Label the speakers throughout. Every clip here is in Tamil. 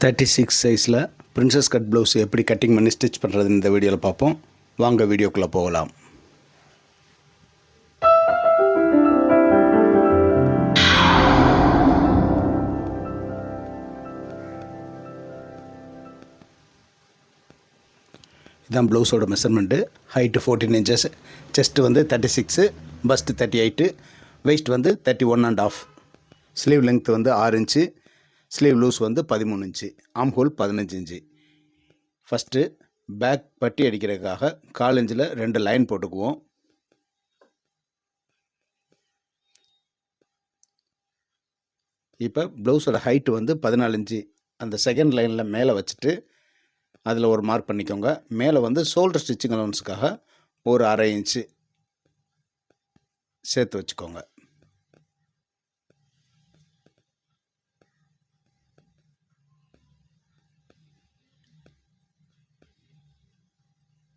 Speaker 1: 36 சைஸில் பிரின்சஸ் கட் ப்ளவுஸ் எப்படி கட்டிங் பண்ணி ஸ்டிச் பண்ணுறது இந்த வீடியோவில் பார்ப்போம். வாங்க வீடியோக்குள்ளே போகலாம். இதுதான் ப்ளவுஸோட மெஷர்மெண்ட்டு. ஹைட்டு 14 inches, செஸ்ட்டு வந்து 36, பஸ்ட்டு 38, வெயிஸ்ட் வந்து 31.5, ஸ்லீவ் லெங்த் வந்து 6 inch, ஸ்லீவ் லூஸ் வந்து 13 inch, ஆம் ஹோல் 15 inch. ஃபஸ்ட்டு பேக் பட்டி அடிக்கிறதுக்காக 1/4 inchல 2 லைன் போட்டுக்குவோம். இப்போ ப்ளவுஸோட ஹைட்டு வந்து 14 inch. அந்த செகண்ட் லைனில் மேலே வச்சுட்டு அதில் ஒரு மார்க் பண்ணிக்கோங்க. மேலே வந்து ஷோல்டர் ஸ்டிச்சிங் அலவன்ஸுக்காக ஒரு 1/2 inch சேர்த்து வச்சுக்கோங்க.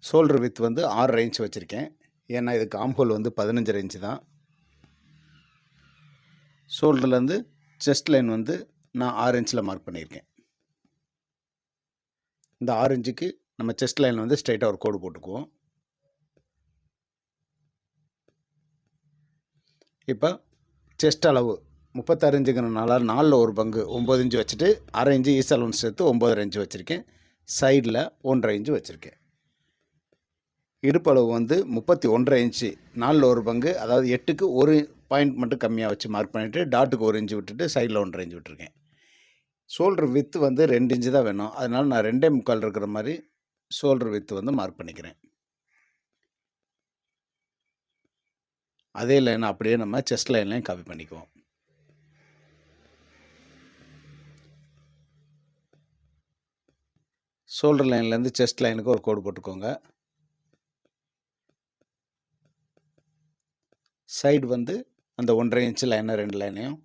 Speaker 1: ஷோல்டர் வித் வந்து 6.5 inch வச்சுருக்கேன். ஏன்னா இதுக்கு ஆம்ஹோல் வந்து 15.5 inch தான். ஷோல்டர்லேருந்து செஸ்ட் லைன் வந்து நான் 6 inchல மார்க் பண்ணியிருக்கேன். இந்த 6 inchக்கு நம்ம செஸ்ட் லைன் வந்து ஸ்ட்ரைட்டாக ஒரு கோடு போட்டுக்குவோம். இப்போ செஸ்ட் அளவு 36 inchங்கிறனால 4ல் ஒரு பங்கு 9 inch வச்சுட்டு 1/2 inch ஈஸ் அலவன்ஸ் சேர்த்து 9.5 inch வச்சுருக்கேன். சைடில் 1.5 inch வச்சுருக்கேன். இடுப்பளவு வந்து 31.5 inch, 4ல் ஒரு பங்கு, அதாவது 8க்கு ஒரு பாயிண்ட் மட்டும் கம்மியாக வச்சு மார்க் பண்ணிவிட்டு டாட்டுக்கு 1 inch விட்டுட்டு சைடில் 1.5 inch விட்டுருக்கேன். ஷோல்டர் வித்து வந்து 2 inch தான் வேணும். அதனால் நான் 2.25 இருக்கிற மாதிரி ஷோல்டர் வித்து வந்து மார்க் பண்ணிக்கிறேன். அதே லைன் அப்படியே நம்ம செஸ்ட் லைன்லையும் காப்பி பண்ணிக்குவோம். ஷோல்டர் லைன்லேருந்து செஸ்ட் லைனுக்கு ஒரு கோடு போட்டுக்கோங்க. சைடு வந்து அந்த 1.5 inch லைனை 2 லைனையும்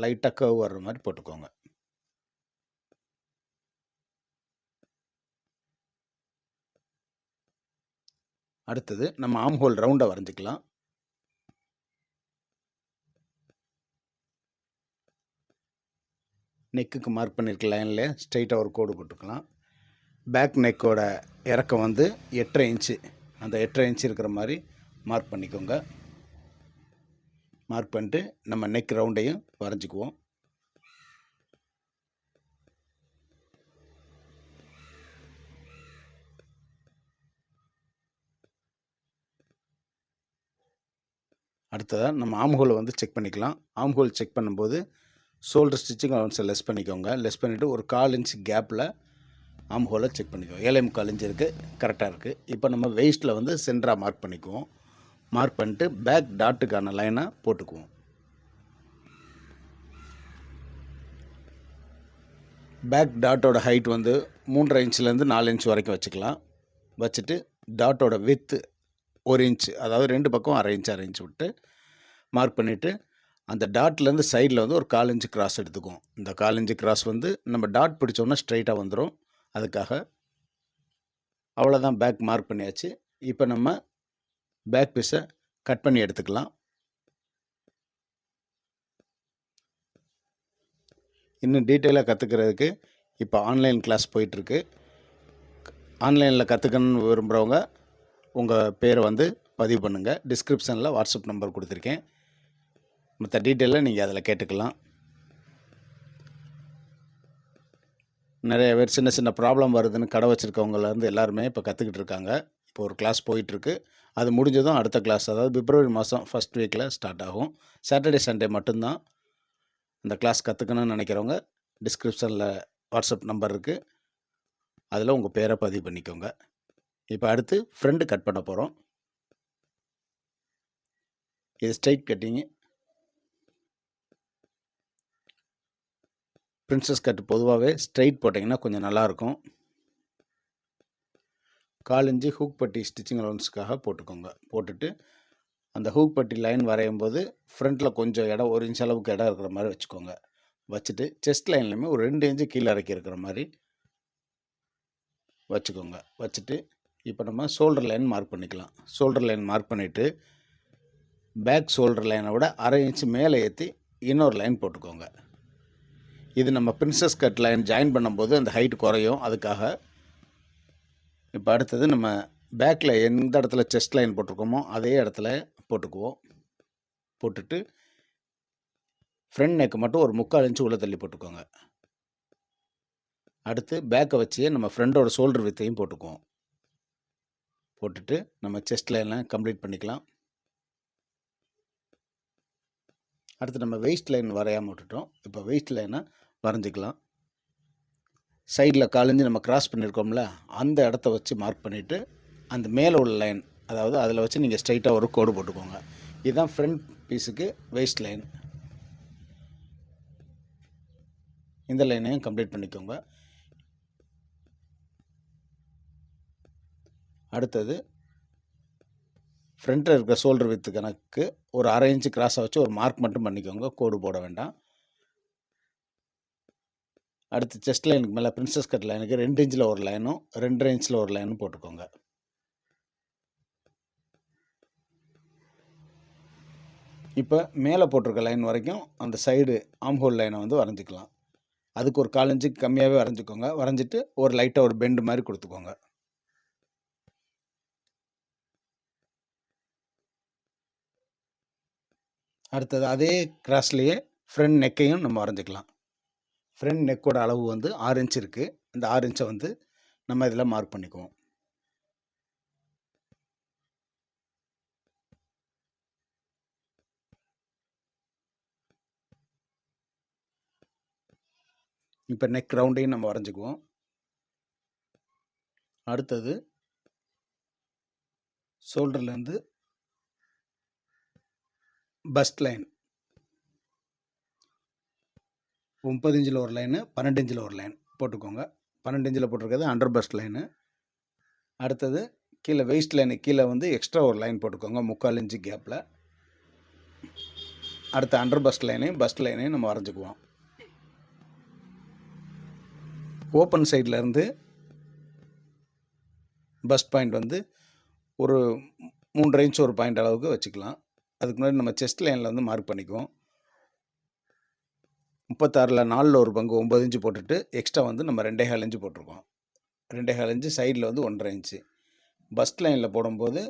Speaker 1: லைட்டாக கர்வ் வர்ற மாதிரி போட்டுக்கோங்க. அடுத்தது நம்ம ஆம் ஹோல் ரவுண்டை வரைஞ்சிக்கலாம். நெக்குக்கு மார்க் பண்ணியிருக்க லைனில் ஸ்ட்ரைட்டாக ஒரு கோடு போட்டுக்கலாம். பேக் நெக்கோட இறக்கம் வந்து 8.5 inch, அந்த 8.5 inch இருக்கிற மாதிரி மார்க் பண்ணிக்கோங்க. மார்க் பண்ணிட்டு நம்ம நெக் ரவுண்டையும் வரைஞ்சிக்குவோம். அடுத்ததாக நம்ம ஆம் ஹோலை வந்து செக் பண்ணிக்கலாம். ஆம் ஹோல் செக் பண்ணும்போது ஷோல்டர் ஸ்டிச்சிங் அலவன்ஸை லெஸ் பண்ணிக்கோங்க. லெஸ் பண்ணிவிட்டு ஒரு 1/4 inch கேப்பில் ஆம் ஹோலை செக் பண்ணிக்குவோம். 7.25 inch இருக்குது, கரெக்டாக இருக்குது. இப்போ நம்ம வெயிஸ்ட்டில் வந்து சென்டராக மார்க் பண்ணிக்குவோம். மார்க் பண்ணிட்டு பேக் டாட்டுக்கான லைனை போட்டுக்குவோம். பேக் டாட்டோட ஹைட் வந்து 3.5 inchலேருந்து 4 inch வரைக்கும் வச்சுக்கலாம். வச்சுட்டு டாட்டோட வித்து 1 inch, அதாவது 2 பக்கம் 1/2 inch விட்டு மார்க் பண்ணிவிட்டு அந்த டாட்லேருந்து சைடில் வந்து ஒரு 1/4 inch கிராஸ் எடுத்துக்குவோம். இந்த 1/4 inch கிராஸ் வந்து நம்ம டாட் பிடிச்சோன்னா ஸ்ட்ரைட்டாக வந்துடும். அதுக்காக அவ்வளோதான், பேக் மார்க் பண்ணியாச்சு. இப்போ நம்ம பேக் பீஸை கட் பண்ணி எடுத்துக்கலாம். இன்னும் டீட்டெயிலாக கற்றுக்கிறதுக்கு இப்போ ஆன்லைன் கிளாஸ் போயிட்டுருக்கு. ஆன்லைனில் கற்றுக்கணுன்னு விரும்புகிறவங்க உங்கள் பேரை வந்து பதிவு பண்ணுங்கள். டிஸ்கிரிப்ஷனில் வாட்ஸ்அப் நம்பர் கொடுத்துருக்கேன். மற்ற டீட்டெயிலாக நீங்கள் அதில் கேட்டுக்கலாம். நிறைய பேர் சின்ன சின்ன ப்ராப்ளம் வருதுன்னு கடை வச்சுருக்கவங்கலேருந்து எல்லாருமே இப்போ கற்றுக்கிட்டு இருக்காங்க. இப்போ ஒரு கிளாஸ் போயிட்டுருக்கு. அது முடிஞ்சதும் அடுத்த கிளாஸ், அதாவது பிப்ரவரி மாதம் ஃபஸ்ட் வீக்கில் ஸ்டார்ட் ஆகும். சாட்டர்டே சண்டே மட்டும்தான் இந்த கிளாஸ் கற்றுக்கணும்னு நினைக்கிறவங்க டிஸ்கிரிப்ஷனில் வாட்ஸ்அப் நம்பர் இருக்குது, அதில் உங்கள் பேரை பதிவு பண்ணிக்கோங்க. இப்போ அடுத்து ஃப்ரண்ட் கட் பண்ண போகிறோம். இது ஸ்ட்ரைட் கட்டிங்கு. பிரின்சஸ் கட் பொதுவாகவே ஸ்ட்ரைட் போட்டிங்கன்னா கொஞ்சம் நல்லாயிருக்கும். 1/4 inch ஹூக் பட்டி ஸ்டிச்சிங் அலவன்ஸுக்காக போட்டுக்கோங்க. போட்டுட்டு அந்த ஹூக் பட்டி லைன் வரையும் போது ஃப்ரண்ட்டில் கொஞ்சம் இடம் 1 inch அளவுக்கு இடம் இருக்கிற மாதிரி வச்சுக்கோங்க. வச்சுட்டு செஸ்ட் லைன்லையுமே ஒரு 2 inch கீழே இறக்கி இருக்கிற மாதிரி வச்சுக்கோங்க. வச்சுட்டு இப்போ நம்ம ஷோல்டர் லைன் மார்க் பண்ணிக்கலாம். ஷோல்டர் லைன் மார்க் பண்ணிவிட்டு பேக் ஷோல்டர் லைனை விட 1/2 inch மேலே ஏற்றி இன்னொரு லைன் போட்டுக்கோங்க. இது நம்ம பிரின்சஸ் கட் லைன் ஜாயின் பண்ணும்போது அந்த ஹைட் குறையும், அதுக்காக. இப்போ அடுத்தது நம்ம பேக்கில் எந்த இடத்துல செஸ்ட் லைன் போட்டிருக்கோமோ அதே இடத்துல போட்டுக்குவோம். போட்டுட்டு ஃப்ரண்ட் நெக்கு மட்டும் ஒரு 3/4 இன்ச்சு உள்ளே தள்ளி போட்டுக்கோங்க. அடுத்து பேக்கை வச்சு நம்ம ஃப்ரெண்டோட ஷோல்டர் வித்தையும் போட்டுக்குவோம். போட்டுட்டு நம்ம செஸ்ட் லைன்லாம் கம்ப்ளீட் பண்ணிக்கலாம். அடுத்து நம்ம வெயிஸ்ட் லைன் வரையாமல் விட்டுட்டோம். இப்போ வெயிஸ்ட் லைனை வரைஞ்சிக்கலாம். சைடில் 4 இன்ச்சு நம்ம கிராஸ் பண்ணியிருக்கோம்ல, அந்த இடத்த வச்சு மார்க் பண்ணிவிட்டு அந்த மேலே உள்ள லைன், அதாவது அதில் வச்சு நீங்கள் ஸ்ட்ரைட்டாக ஒரு கோடு போட்டுக்கோங்க. இதுதான் ஃப்ரண்ட் பீஸுக்கு வெயிஸ்ட் லைன். இந்த லைனையும் கம்ப்ளீட் பண்ணிக்கோங்க. அடுத்தது ஃப்ரண்ட்டில் இருக்கிற ஷோல்டர் வித்து கணக்கு ஒரு 1/2 இன்ச்சு கிராஸை வச்சு ஒரு மார்க் மட்டும் பண்ணிக்கோங்க, கோடு போட வேண்டாம். அடுத்து செஸ்ட் லைனுக்கு மேலே பிரின்சஸ் கட் லைனுக்கு 2 இன்ச்சில் ஒரு லைனும் 2.5 இன்ச்சில் ஒரு லைனும் போட்டுக்கோங்க. இப்போ மேலே போட்டிருக்க லைன் வரைக்கும் அந்த சைடு ஆம்ஹோல் லைனை வந்து வரைஞ்சிக்கலாம். அதுக்கு ஒரு 4 இன்ச்சுக்கு கம்மியாகவே வரைஞ்சிக்கோங்க. வரைஞ்சிட்டு ஒரு லைட்டாக ஒரு பெண்டு மாதிரி கொடுத்துக்கோங்க. அடுத்தது அதே கிராஸ்லேயே ஃப்ரண்ட் நெக்கையும் நம்ம வரைஞ்சிக்கலாம். ஃப்ரண்ட் நெக்கோட அளவு வந்து 6 இன்ச் இருக்குது. இந்த 6 இன்ச்சை வந்து நம்ம இதில் மார்க் பண்ணிக்குவோம். இப்போ நெக் ரவுண்டையும் நம்ம வரைஞ்சிக்குவோம். அடுத்தது ஷோல்டர்லேருந்து பஸ்ட் லைன் 9 இன்ச்சில் ஒரு லைனு 12 இன்ச்சில் ஒரு லைன் போட்டுக்கோங்க. 12 இன்ச்சில் போட்டிருக்கிறது அண்டர் பஸ்ட் லைனு. அடுத்தது கீழே வெயிஸ்ட் லைனு கீழே வந்து எக்ஸ்ட்ரா ஒரு லைன் போட்டுக்கோங்க 3/4 இன்ச்சு கேப்பில். அடுத்த அண்டர் பஸ்ட் லைனையும் நம்ம வரைஞ்சிக்குவோம். ஓப்பன் சைட்லேருந்து பஸ்ட் பாயிண்ட் வந்து ஒரு 3.5 இன்ச் ஒரு பாயிண்ட் அளவுக்கு வச்சுக்கலாம். அதுக்கு முன்னாடி நம்ம செஸ்ட் லைனில் வந்து மார்க் பண்ணிக்குவோம். 36ல் 4ல் ஒரு பங்கு 9 இன்ச்சு போட்டுட்டு எக்ஸ்ட்ரா வந்து நம்ம 2.25 இன்ச்சு போட்டிருக்கோம். 2.25 இன்ச்சு சைடில் வந்து 1.5 இன்ச்சு. பஸ்ட் லைனில் போடும்போது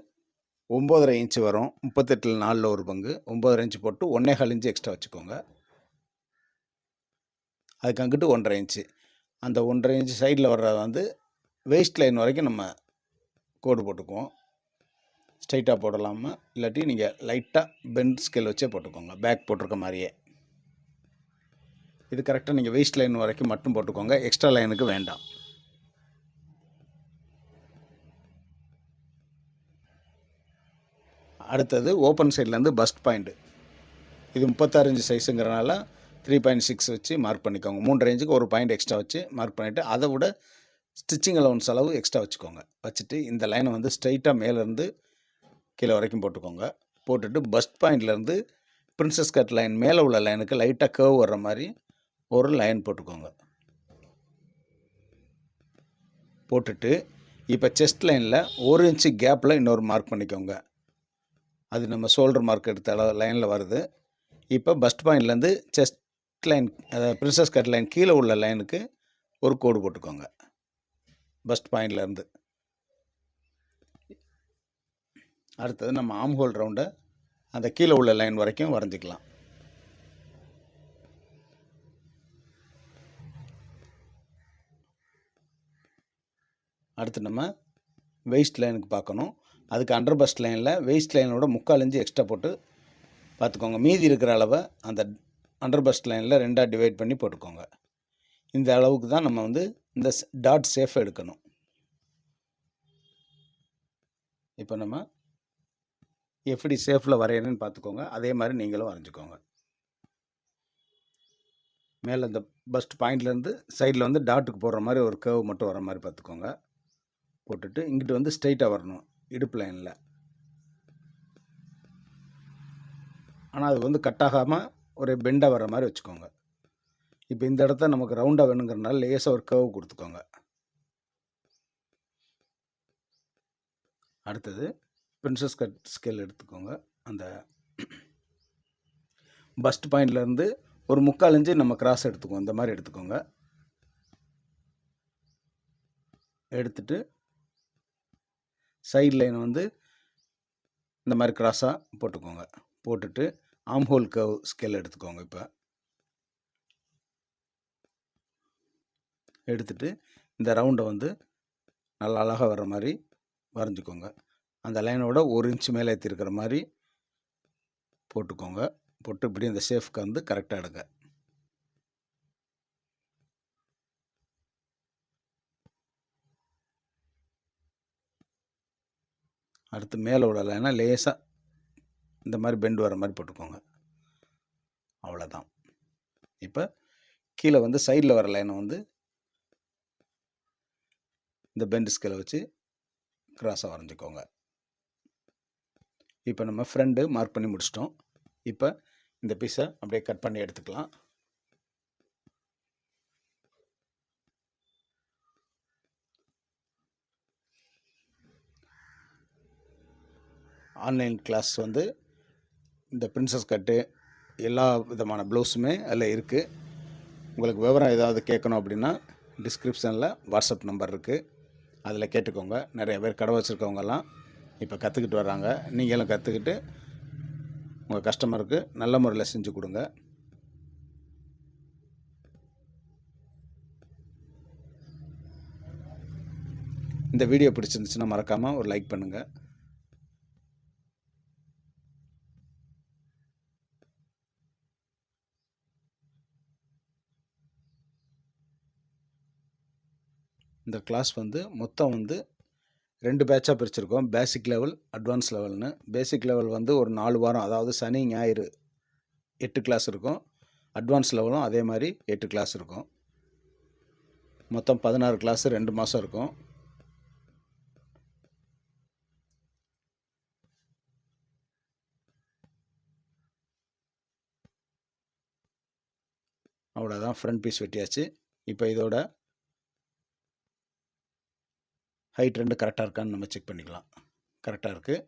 Speaker 1: 9.5 இன்ச்சு வரும். 38ல் 4ல் ஒரு பங்கு 9.5 இன்ச்சு போட்டு 1.25 இன்ச்சு எக்ஸ்ட்ரா வச்சுக்கோங்க. அதுக்கு அங்கிட்டு 1.5 இன்ச்சு. அந்த 1.5 இன்ச்சு சைடில் வர்றத வந்து வெயிஸ்ட் லைன் வரைக்கும் நம்ம கோடு போட்டுக்குவோம். ஸ்ட்ரைட்டாக போடலாமா, இல்லாட்டி நீங்கள் லைட்டாக பெண்ட் ஸ்கேல் வச்சே போட்டுக்கோங்க, பேக் போட்டிருக்க மாதிரியே. இது கரெக்டாக நீங்கள் வெயிஸ்ட் லைன் வரைக்கும் மட்டும் போட்டுக்கோங்க, எக்ஸ்ட்ரா லைனுக்கு வேண்டாம். அடுத்தது ஓப்பன் சைட்லேருந்து பஸ்ட் பாயிண்ட்டு. இது 36 இன்ச்சு சைஸுங்கிறனால 3.6 வச்சு மார்க் பண்ணிக்கோங்க. 3.5 இன்ச்சுக்கு ஒரு பாயிண்ட் எக்ஸ்ட்ரா வச்சு மார்க் பண்ணிவிட்டு அதை விட ஸ்டிச்சிங் அலவுன்ஸ் அளவு எக்ஸ்ட்ரா வச்சுக்கோங்க. வச்சுட்டு இந்த லைனை வந்து ஸ்ட்ரைட்டாக மேலேருந்து கீழே வரைக்கும் போட்டுக்கோங்க. போட்டுட்டு பஸ்ட் பாயிண்ட்லேருந்து பிரின்சஸ் கட் லைன் மேலே உள்ள லைனுக்கு லைட்டாக கர்வ் வர்ற மாதிரி ஒரு லைன் போட்டுக்கோங்க. போட்டுட்டு இப்போ செஸ்ட் லைனில் 1 இன்ச்சு கேப்பில் இன்னொரு மார்க் பண்ணிக்கோங்க. அது நம்ம ஷோல்டர் மார்க் எடுத்த லைனில் வருது. இப்போ பஸ்ட் பாயிண்ட்லேருந்து செஸ்ட் லைன், அதாவது பிரின்சஸ் கட் லைன் கீழே உள்ள லைனுக்கு ஒரு கோடு போட்டுக்கோங்க. பஸ்ட் பாயிண்ட்லேருந்து அடுத்தது நம்ம ஆம் ஹோல் ரவுண்டை அந்த கீழே உள்ள லைன் வரைக்கும் வரைஞ்சிக்கலாம். அடுத்து நம்ம வெயிஸ்ட் லைனுக்கு பார்க்கணும். அதுக்கு அண்டர் பஸ்ட் லைனில் வெயிஸ்ட் லைனோட 3/4 இன்ச்சு எக்ஸ்ட்ரா போட்டு பார்த்துக்கோங்க. மீதி இருக்கிற அளவை அந்த அண்டர் பஸ்ட் லைனில் 2ஆக டிவைட் பண்ணி போட்டுக்கோங்க. இந்த அளவுக்கு தான் நம்ம வந்து இந்த டாட் ஷேஃப் எடுக்கணும். இப்போ நம்ம எப்படி ஷேஃபில் வரையணும்னு பார்த்துக்கோங்க. அதே மாதிரி நீங்களும் வரைஞ்சிக்கோங்க. மேலே இந்த பஸ்ட் பாயிண்ட்லேருந்து சைடில் வந்து டாட்டுக்கு போடுற மாதிரி ஒரு கர்வ் மட்டும் வர மாதிரி பார்த்துக்கோங்க. போட்டுட்டு இங்கிட்டு வந்து ஸ்ட்ரைட்டாக வரணும் இடுப்பு லைனில். ஆனால் அது வந்து கட்டாகாமல் ஒரு பெண்டாக வர மாதிரி வச்சுக்கோங்க. இப்போ இந்த இடத்த நமக்கு ரவுண்டாக வேணுங்கிறனால லேசாக ஒரு கர்வ் கொடுத்துக்கோங்க. அடுத்தது பிரின்சஸ் கட் ஸ்கேல் எடுத்துக்கோங்க. அந்த பஸ்ட் பாயிண்ட்லேருந்து ஒரு 3/4 இன்ச்சு நம்ம கிராஸ் எடுத்துக்குவோம். இந்த மாதிரி எடுத்துக்கோங்க. எடுத்துட்டு சைட் லைன் வந்து இந்த மாதிரி கிராஸாக போட்டுக்கோங்க. போட்டுட்டு ஆம் ஹோல் கர்வ் ஸ்கேல் எடுத்துக்கோங்க. இப்போ எடுத்துட்டு இந்த ரவுண்டை வந்து நல்லா அழகாக வர்ற மாதிரி வரைஞ்சிக்கோங்க. அந்த லைனோட 1 இன்ச்சு மேலே ஏற்றிருக்கிற மாதிரி போட்டுக்கோங்க. போட்டு இப்படி இந்த ஷேஃப்க்கு வந்து கரெக்டாக எடுங்க. அடுத்து மேலே உள்ள லைனை லேசாக இந்த மாதிரி பெண்ட் வர மாதிரி போட்டுக்கோங்க. அவ்வளோதான். இப்போ கீழே வந்து சைடில் வர லைனை வந்து இந்த பெண்ட் ஸ்கேலை வச்சு கிராஸாக வரைஞ்சிக்கோங்க. இப்போ நம்ம ஃப்ரண்ட் மார்க் பண்ணி முடிச்சிட்டோம். இப்போ இந்த பீஸை அப்படியே கட் பண்ணி எடுத்துக்கலாம். ஆன்லைன் கிளாஸ் வந்து இந்த பிரின்சஸ் கட்டு எல்லா விதமான ப்ளவுஸுமே அதில் இருக்குது. உங்களுக்கு விவரம் ஏதாவது கேட்கணும் அப்படின்னா டிஸ்கிரிப்ஷனில் வாட்ஸ்அப் நம்பர் இருக்குது, அதில் கேட்டுக்கோங்க. நிறைய பேர் கடை வச்சுருக்கவங்கெல்லாம் இப்போ கற்றுக்கிட்டு வர்றாங்க. நீங்களும் கற்றுக்கிட்டு உங்கள் கஸ்டமருக்கு நல்ல முறையில் செஞ்சு கொடுங்க. இந்த வீடியோ பிடிச்சிருந்துச்சுன்னா மறக்காமல் ஒரு லைக் பண்ணுங்கள். இந்த கிளாஸ் வந்து மொத்தம் வந்து 2 பேட்சாக பிரிச்சிருக்கோம். பேசிக் லெவல், அட்வான்ஸ் லெவல்னு. பேசிக் லெவல் வந்து ஒரு 4 வாரம், அதாவது சனி ஞாயிறு 8 கிளாஸ் இருக்கும். அட்வான்ஸ் லெவலும் அதே மாதிரி 8 கிளாஸ் இருக்கும். மொத்தம் 16 கிளாஸ் 2 மாதம் இருக்கும். அவ்வளோதான், ஃப்ரண்ட் பீஸ் வெட்டியாச்சு. இப்போ இதோட ஹைட் 2 கரெக்டாக இருக்கான்னு நம்ம செக் பண்ணிக்கலாம். கரெக்டாக இருக்குது.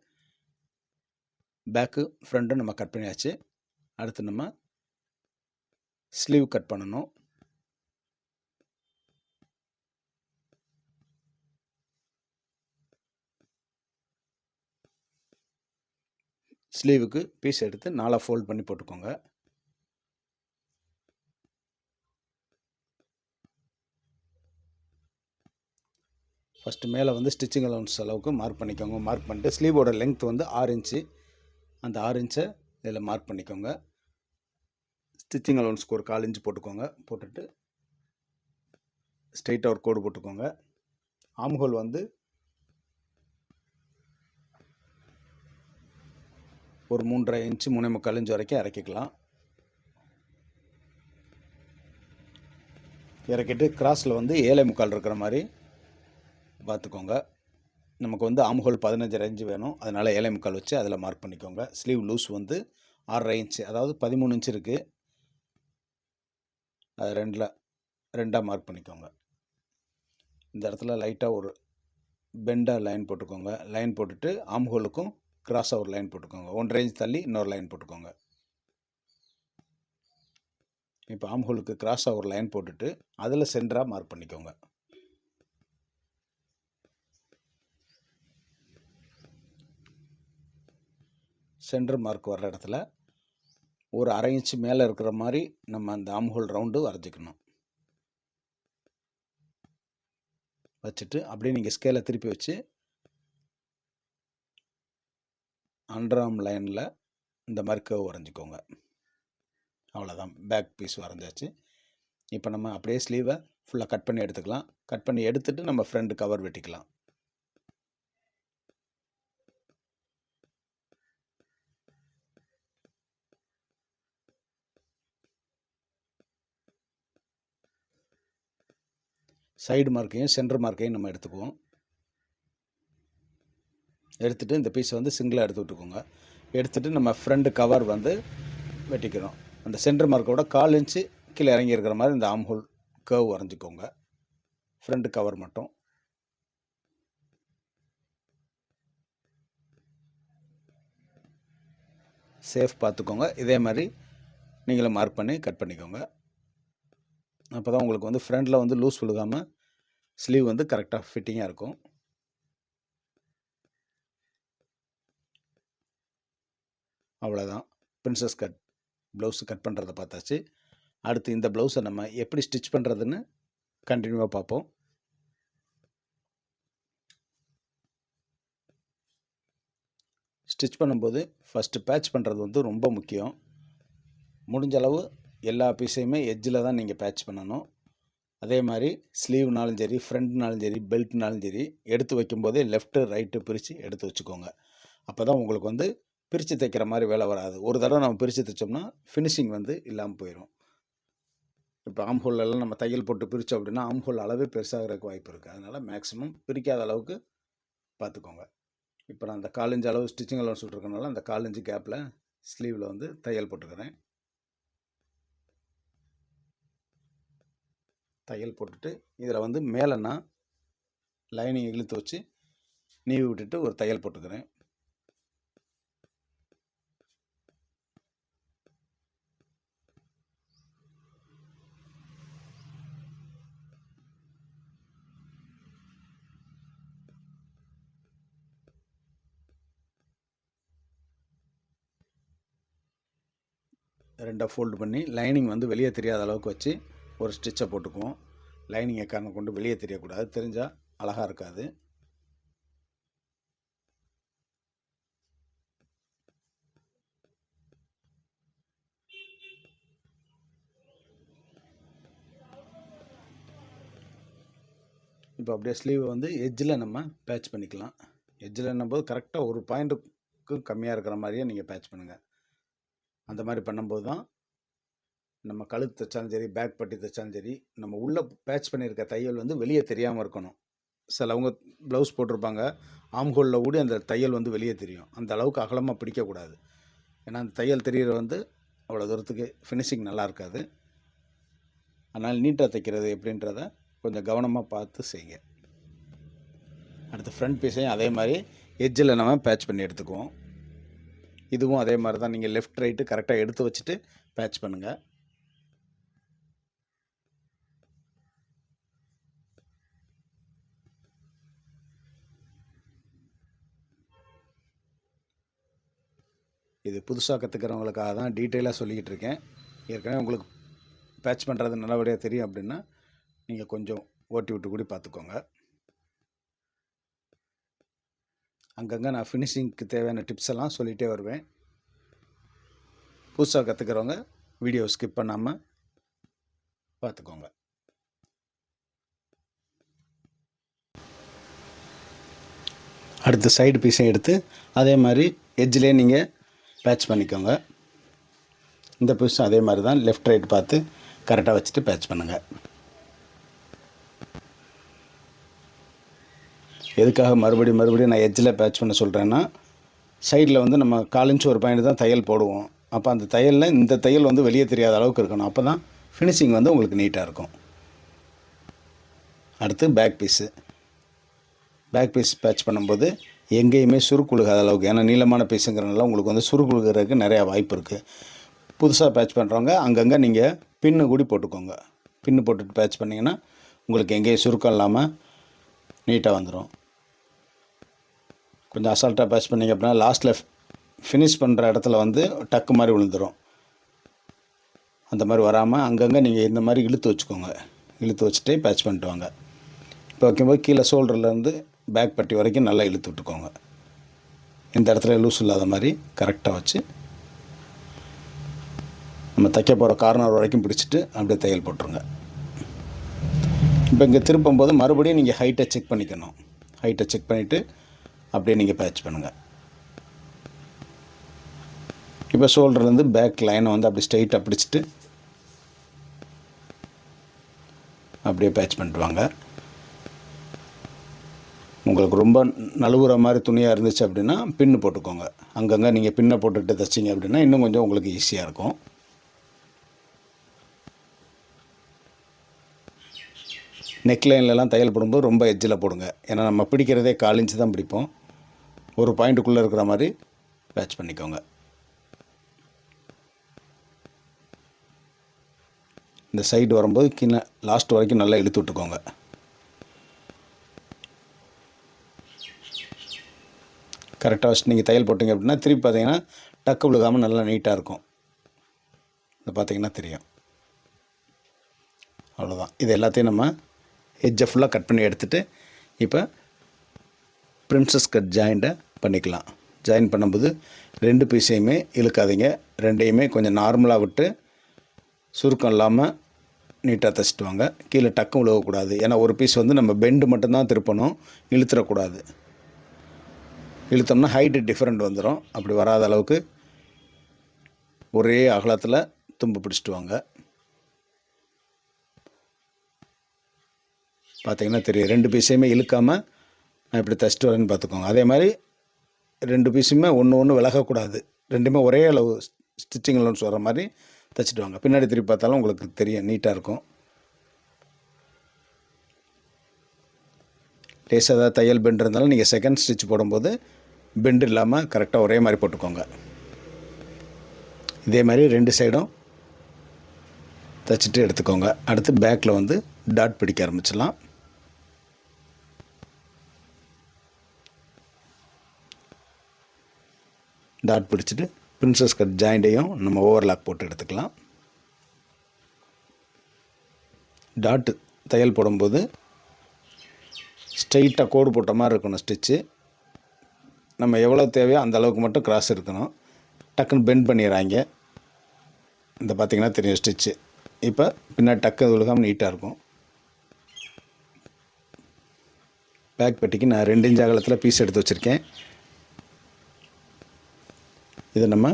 Speaker 1: பேக்கு ஃப்ரண்ட்டும் நம்ம கட் பண்ணியாச்சு. அடுத்து நம்ம ஸ்லீவ் கட் பண்ணணும். ஸ்லீவுக்கு பீஸ் எடுத்து 4 ஃபோல்ட் பண்ணி போட்டுக்கோங்க. ஃபஸ்ட்டு மேலே வந்து ஸ்டிச்சிங் அலவுன்ஸ் அளவுக்கு மார்க் பண்ணிக்கோங்க. மார்க் பண்ணிட்டு ஸ்லீவோட லென்த் வந்து 6 இன்ச்சு. அந்த 6 இன்ச்சை இதில் மார்க் பண்ணிக்கோங்க. ஸ்டிச்சிங் அலவுன்ஸ்க்கு ஒரு 1/4 இன்ச்சு போட்டுக்கோங்க. போட்டுட்டு ஸ்ட்ரெயிட்டாக ஒரு கோடு போட்டுக்கோங்க. ஆம்ஹோல் வந்து ஒரு 3.5 இன்ச்சு 3.25 இன்ச்சு வரைக்கும் இறக்கிக்கலாம். இறக்கிட்டு கிராஸில் வந்து 7.25 இருக்கிற மாதிரி பார்த்துக்கோங்க. நமக்கு வந்து ஆம்ஹோல் 15 இன்ச்சு வேணும், அதனால் 7.25 வச்சு அதில் மார்க் பண்ணிக்கோங்க. ஸ்லீவ் லூஸ் வந்து 6.5 இன்ச்சு, அதாவது 13 இன்ச்சு இருக்குது. அது ரெண்டாக மார்க் பண்ணிக்கோங்க. இந்த இடத்துல லைட்டாக ஒரு பெண்டாக லைன் போட்டுக்கோங்க. லைன் போட்டுட்டு ஆம்ஹோலுக்கும் கிராஸாக ஒரு லைன் போட்டுக்கோங்க. 1.5 இன்ச் தள்ளி இன்னொரு லைன் போட்டுக்கோங்க. இப்போ ஆம்ஹோலுக்கு கிராஸாக ஒரு லைன் போட்டுட்டு அதில் சென்டராக மார்க் பண்ணிக்கோங்க. சென்டர் மார்க் வர்ற இடத்துல ஒரு 1/2 இன்ச்சு மேலே இருக்கிற மாதிரி நம்ம அந்த ஆம்ஹோல் ரவுண்டு வரைஞ்சிக்கணும். வச்சுட்டு அப்படியே நீங்கள் ஸ்கேலை திருப்பி வச்சு அண்டர்ஆர்ம் லைனில் இந்த மாதிரி கர்வ் வரைஞ்சிக்கோங்க. அவ்வளோதான், பேக் பீஸ் வரைஞ்சாச்சு. இப்போ நம்ம அப்படியே ஸ்லீவை ஃபுல்லாக கட் பண்ணி எடுத்துக்கலாம். கட் பண்ணி எடுத்துகிட்டு நம்ம ஃப்ரண்ட் கவர் வெட்டிக்கலாம். சைடு மார்க்கையும் சென்டர் மார்க்கையும் நம்ம எடுத்துக்குவோம். எடுத்துகிட்டு இந்த பீஸை வந்து சிங்கிளாக எடுத்து விட்டுக்கோங்க. எடுத்துகிட்டு நம்ம ஃப்ரண்ட் கவர் வந்து வெட்டிக்கிறோம். அந்த சென்டர் மார்க்கோட 1/4 இன்ச்சு கீழே இறங்கி இருக்கிற மாதிரி இந்த ஆம்ஹோல் கர்வ் வரைஞ்சிக்கோங்க. ஃப்ரண்ட் கவர் மட்டும். சேஃப் பார்த்துக்கோங்க. இதே மாதிரி நீங்களும் மார்க் பண்ணி கட் பண்ணிக்கோங்க. அப்போ தான் உங்களுக்கு வந்து ஃப்ரண்டில் வந்து லூஸ் விழுகாமல் ஸ்லீவ் வந்து கரெக்டாக ஃபிட்டிங்காக இருக்கும். அவ்வளோதான். பிரின்சஸ் கட் ப்ளவுஸு கட் பண்ணுறத பார்த்தாச்சு. அடுத்து இந்த ப்ளவுஸை நம்ம எப்படி ஸ்டிச் பண்ணுறதுன்னு கண்டினியூவாக பார்ப்போம். ஸ்டிச் பண்ணும்போது ஃபஸ்ட்டு பேட்ச் பண்ணுறது வந்து ரொம்ப முக்கியம். முடிஞ்ச அளவு எல்லா பீஸையுமே எட்ஜில் தான் நீங்கள் பேட்ச் பண்ணணும். அதே மாதிரி ஸ்லீவ்னாலும் சரி, ஃப்ரண்ட்னாலும் சரி, பெல்ட்னாலும் சரி, எடுத்து வைக்கும்போதே லெஃப்ட்டு ரைட்டு பிரித்து எடுத்து வச்சுக்கோங்க. அப்போ தான் உங்களுக்கு வந்து பிரித்து தைக்கிற மாதிரி வேலை வராது. ஒரு தடவை நம்ம பிரித்து தைச்சோம்னா ஃபினிஷிங் வந்து இல்லாமல் போயிடும். இப்போ ஆம்ஹோல்லலாம் நம்ம தையல் போட்டு பிரித்தோம் அப்படின்னா ஆம்ஹோல் அளவே பெருசாகிறதுக்கு வாய்ப்பு இருக்குது. அதனால் மேக்ஸிமம் பிரிக்காத அளவுக்கு பார்த்துக்கோங்க. இப்போ நான் அந்த 4 இன்ச் அளவு ஸ்டிச்சிங் அளவு சொல்லிருக்கனால அந்த 4 இன்ச் கேப்பில் ஸ்லீவில் வந்து தையல் போட்டுக்கிறேன். தையல் போட்டுட்டு இதில் வந்து மேலே நான் லைனிங் இழுத்து வச்சு நீவி விட்டுட்டு ஒரு தையல் போட்டுக்கிறேன். ரெண்டாக ஃபோல்டு பண்ணி லைனிங் வந்து வெளியே தெரியாத அளவுக்கு வச்சு ஒரு ஸ்டிச்சை போட்டுக்குவோம். லைனிங்கை காரணம் கொண்டு வெளியே தெரியக்கூடாது, தெரிஞ்சால் அழகாக இருக்காது. இப்போ அப்படியே ஸ்லீவை வந்து எட்ஜில் நம்ம பேட்ச் பண்ணிக்கலாம். எட்ஜில் என்னும்போது கரெக்டாக ஒரு பாயிண்ட்டுக்கு கம்மியாக இருக்கிற மாதிரியே நீங்கள் பேட்ச் பண்ணுங்கள். அந்த மாதிரி பண்ணும்போது தான் நம்ம கழுத்து தைச்சாலும் சரி, பேக் பட்டி தைச்சாலும் சரி, நம்ம உள்ளே பேட்ச் பண்ணியிருக்க தையல் வந்து வெளியே தெரியாமல் இருக்கணும். சிலவங்க ப்ளவுஸ் போட்டிருப்பாங்க, ஆம்ஹோலில் ஊடி அந்த தையல் வந்து வெளியே தெரியும். அந்த அளவுக்கு அகலமாக பிடிக்கக்கூடாது. ஏன்னா அந்த தையல் தெரிகிற வந்து அவ்வளோ தூரத்துக்கு ஃபினிஷிங் நல்லா இருக்காது. அதனால் நீட்டாக தைக்கிறது எப்படின்றத கொஞ்சம் கவனமாக பார்த்து செய்யுங்க. அடுத்து ஃப்ரண்ட் பீஸையும் அதே மாதிரி எட்ஜில் நம்ம பேட்ச் பண்ணி எடுத்துக்குவோம். இதுவும் அதே மாதிரி தான். நீங்கள் லெஃப்ட் ரைட்டு கரெக்டாக எடுத்து வச்சுட்டு பேட்ச் பண்ணுங்கள். இது புதுசாக கற்றுக்கிறவங்களுக்காக தான் டீட்டெயிலாக சொல்லிக்கிட்டு இருக்கேன். ஏற்கனவே உங்களுக்கு பேட்ச் பண்ணுறது நல்லபடியாக தெரியும் அப்படின்னா நீங்கள் கொஞ்சம் ஓட்டி விட்டு கூட பார்த்துக்கோங்க. அங்கங்கே நான் ஃபினிஷிங்க்கு தேவையான டிப்ஸ் எல்லாம் சொல்லிகிட்டே வருவேன். புதுசாக கற்றுக்கிறவங்க வீடியோ ஸ்கிப் பண்ணாமல் பார்த்துக்கோங்க. அடுத்து சைடு பீஸையும் எடுத்து அதே மாதிரி எட்ஜிலே நீங்கள் பேட்ச் பண்ணிக்கோங்க. இந்த பீஸும் அதே மாதிரி தான் லெஃப்ட் ரைட் பார்த்து கரெக்டாக வச்சுட்டு பேட்ச் பண்ணுங்கள். எதுக்காக மறுபடியும் நான் எட்ஜில் பேட்ச் பண்ண சொல்கிறேன்னா, சைடில் வந்து நம்ம 4 இன்ச் ஒரு பாயிண்ட் தான் தையல் போடுவோம். அப்போ அந்த தையலில் இந்த தையல் வந்து வெளியே தெரியாத அளவுக்கு இருக்கணும். அப்போ தான் ஃபினிஷிங் வந்து உங்களுக்கு நீட்டாக இருக்கும். அடுத்து பேக் பீஸ் பேட்ச் பண்ணும்போது எங்கேயுமே சுருக்குழுகாத அளவுக்கு, ஏன்னா நீளமான பீஸுங்கிறனால உங்களுக்கு வந்து சுருக்குழுகிறதுக்கு நிறையா வாய்ப்பு இருக்குது. புதுசாக பேட்ச் பண்ணுறவங்க அங்கங்கே நீங்கள் பின்னு கூடி போட்டுக்கோங்க. பின்னு போட்டுட்டு பேட்ச் பண்ணிங்கன்னா உங்களுக்கு எங்கேயும் சுருக்கம் இல்லாமல் நீட்டாக வந்துடும். கொஞ்சம் அசால்ட்டாக பேட்ச் பண்ணிங்க அப்படின்னா லாஸ்ட்டில் ஃபினிஷ் பண்ணுற இடத்துல வந்து டக்கு மாதிரி விழுந்துடும். அந்த மாதிரி வராமல் அங்கங்கே நீங்கள் இந்த மாதிரி இழுத்து வச்சுக்கோங்க. இழுத்து வச்சுட்டு பேட்ச் பண்ணிட்டு வாங்க. இப்போ வைக்கும்போது கீழே ஷோல்டர்லேருந்து பேக் பட்டி வரைக்கும் நல்லா இழுத்து விட்டுக்கோங்க. இந்த இடத்துல லூஸ் இல்லாத மாதிரி கரெக்டாக வச்சு நம்ம தைக்க போகிற கார்னர் வரைக்கும் பிடிச்சிட்டு அப்படியே தையல் போட்டுருங்க. இப்போ இங்கே திருப்பும்போது மறுபடியும் நீங்கள் ஹைட்டை செக் பண்ணிக்கணும். ஹைட்டை செக் பண்ணிவிட்டு அப்படியே நீங்கள் பேட்ச் பண்ணுங்கள். இப்போ ஷோல்டர்லேருந்து பேக் லைனை வந்து அப்படி ஸ்ட்ரைட்டாக பிடிச்சிட்டு அப்படியே பேட்ச் பண்ணிட்டு வாங்க. உங்களுக்கு ரொம்ப நழுவுற மாதிரி துணியாக இருந்துச்சு அப்படின்னா பின்னு போட்டுக்கோங்க. அங்கங்கே நீங்கள் பின்னை போட்டுட்டு தைச்சிங்க அப்படின்னா இன்னும் கொஞ்சம் உங்களுக்கு ஈஸியாக இருக்கும். நெக்லைன்லலாம் தையல் போடும்போது ரொம்ப எட்ஜில் போடுங்க. ஏன்னா நம்ம பிடிக்கிறதே 4 இன்ச்சு தான் பிடிப்போம். ஒரு பாயிண்ட்டுக்குள்ளே இருக்கிற மாதிரி பேட்ச் பண்ணிக்கோங்க. இந்த சைடு வரும்போது கீழே லாஸ்ட் வரைக்கும் நல்லா இழுத்து விட்டுக்கோங்க. கரெக்டாக வச்சுட்டு நீங்கள் தையல் போட்டிங்க அப்படின்னா திருப்பி பார்த்தீங்கன்னா டக்கு விழுகாமல் நல்லா நீட்டாக இருக்கும். இதை பார்த்தீங்கன்னா தெரியும். அவ்வளோதான். இது எல்லாத்தையும் நம்ம எட்ஜை ஃபுல்லாக கட் பண்ணி எடுத்துகிட்டு இப்போ பிரின்சஸ் கட் ஜாயிண்ட்டை பண்ணிக்கலாம். ஜாயின் பண்ணும்போது 2 பீஸையுமே இழுக்காதீங்க. 2யுமே கொஞ்சம் நார்மலாக விட்டு சுருக்கம் இல்லாமல் நீட்டாக தைச்சிட்டு வாங்க. கீழே டக்கும் விழுகக்கூடாது. ஏன்னா ஒரு பீஸ் வந்து நம்ம பெண்டு மட்டும்தான் திருப்பணும், இழுத்துடக்கூடாது. இழுத்தோம்னா ஹைட்டு டிஃப்ரெண்ட் வந்துடும். அப்படி வராத அளவுக்கு ஒரே அகலத்தில் தும்பு பிடிச்சிட்டு வாங்க. பார்த்தீங்கன்னா தெரியும், 2 பீஸையுமே இழுக்காமல் நான் இப்படி தைச்சிட்டு வரேன்னு பார்த்துக்கோங்க. அதே மாதிரி 2 பீஸுமே ஒன்று விலகக்கூடாது. 2மே ஒரே அளவு ஸ்டிச்சிங் லோன்ஸ் வர மாதிரி தைச்சிட்டு வாங்க. பின்னாடி திருப்பி பார்த்தாலும் உங்களுக்கு தெரியும், நீட்டாக இருக்கும். லேசாக ஏதாவது தையல் பெண்டு இருந்தாலும் நீங்கள் செகண்ட் ஸ்டிச் போடும்போது பெண்டு இல்லாமல் கரெக்டாக ஒரே மாதிரி போட்டுக்கோங்க. இதே மாதிரி 2 சைடும் தைச்சிட்டு எடுத்துக்கோங்க. அடுத்து பேக்கில் வந்து டாட் பிடிக்க ஆரம்பிச்சிடலாம். டாட் பிடிச்சிட்டு பிரின்சஸ் கட் ஜாயிண்ட்டையும் நம்ம ஓவர்லாக் போட்டு எடுத்துக்கலாம். டாட்டு தையல் போடும்போது ஸ்ட்ரைட்டாக கோடு போட்ட மாதிரி இருக்கணும் ஸ்டிச்சு. நம்ம எவ்வளோ தேவையோ அந்த அளவுக்கு மட்டும் கிராஸ் இருக்கணும். டக்குன்னு பெண்ட் பண்ணிடுறாங்க. இந்த பார்த்திங்கன்னா தெரியும் ஸ்டிச்சு. இப்போ பின்னாடி டக்கு விழுகாமல் நீட்டாக இருக்கும். பேக் பெட்டிக்கு நான் 2 இன்ச் அகலத்தில் பீஸ் எடுத்து வச்சுருக்கேன். இதை நம்ம